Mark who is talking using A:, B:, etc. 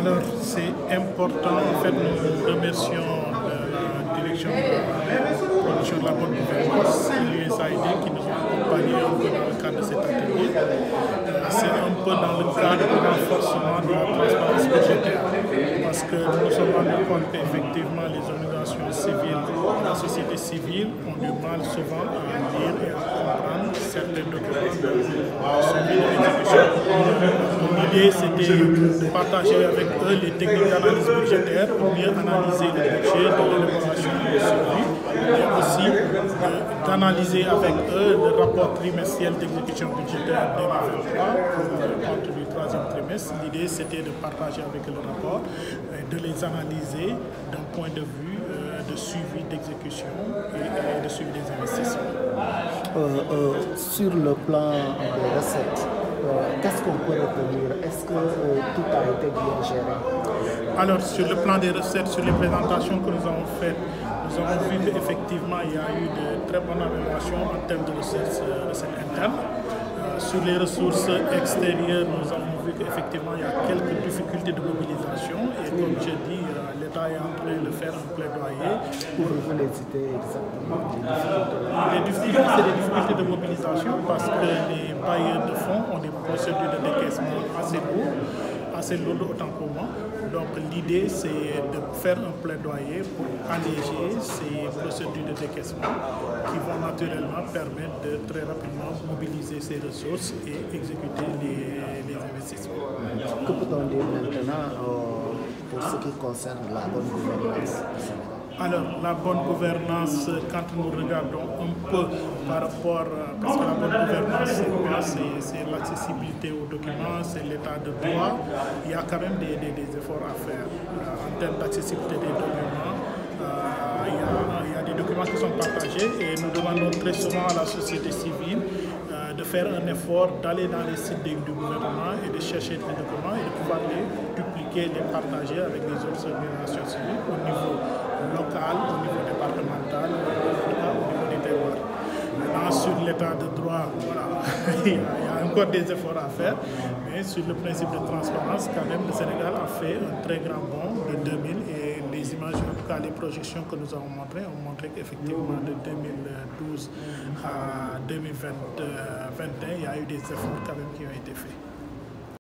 A: Alors, c'est important. En fait, nous remercions la direction de la production de la bonne gouvernance et l'USAID qui nous ont accompagnés un peu dans le cadre de cet atelier. C'est un peu dans le cadre du renforcement de la transparence budgétaire. Parce que nous nous sommes rendus compte qu'effectivement, les organisations civiles, la société civile ont du mal souvent à lire et à comprendre certains documents de suivi de l'exécution. L'idée, c'était de partager avec eux les techniques d'analyse budgétaire pour mieux analyser le budget de l'élaboration du suivi, mais aussi d'analyser avec eux le rapport trimestriel d'exécution budgétaire 2023 compte du troisième trimestre. L'idée, c'était de partager avec eux le rapport, de les analyser d'un point de vue de suivi d'exécution et de suivi des investissements.
B: Sur le plan des recettes, qu'est-ce qu'on peut retenir? Est-ce que tout a été bien géré?
A: Alors, sur le plan des recettes, sur les présentations que nous avons faites, nous avons vu qu'effectivement, il y a eu de très bonnes améliorations en termes de recettes internes. Sur les ressources extérieures, nous avons vu qu'effectivement, il y a quelques difficultés de mobilisation. Et comme je dis, l'État est en train de faire un plaidoyer.
B: Pouvez-vous les citer exactement?
A: Les difficultés, c'est des difficultés de mobilisation parce que les bailleurs de fonds ont des procédures de décaissement assez lourdes autant pour moi. Donc l'idée, c'est de faire un plaidoyer pour alléger ces procédures de décaissement qui vont naturellement permettre de très rapidement mobiliser ces ressources et exécuter les investissements.
B: Que peut-on dire maintenant pour ce qui concerne la bonne gouvernance?
A: Alors, la bonne gouvernance, quand nous regardons un peu par rapport, parce que la bonne gouvernance, c'est quoi? C'est l'accessibilité aux documents, c'est l'état de droit. Il y a quand même des efforts à faire. En termes d'accessibilité des documents, il y a des documents qui sont partagés et nous demandons très souvent à la société civile de faire un effort, d'aller dans les sites du gouvernement et de chercher des documents et de pouvoir les dupliquer, les partager avec les autres organisations civiles au niveau local, au niveau départemental, au niveau des terroirs. Maintenant, sur l'état de droit, voilà, il y a encore des efforts à faire, mais sur le principe de transparence, quand même, le Sénégal a fait un très grand bond de 2000 et les images, en tout cas les projections que nous avons montrées, ont montré qu'effectivement de 2012 à 2021, il y a eu des efforts quand même qui ont été faits.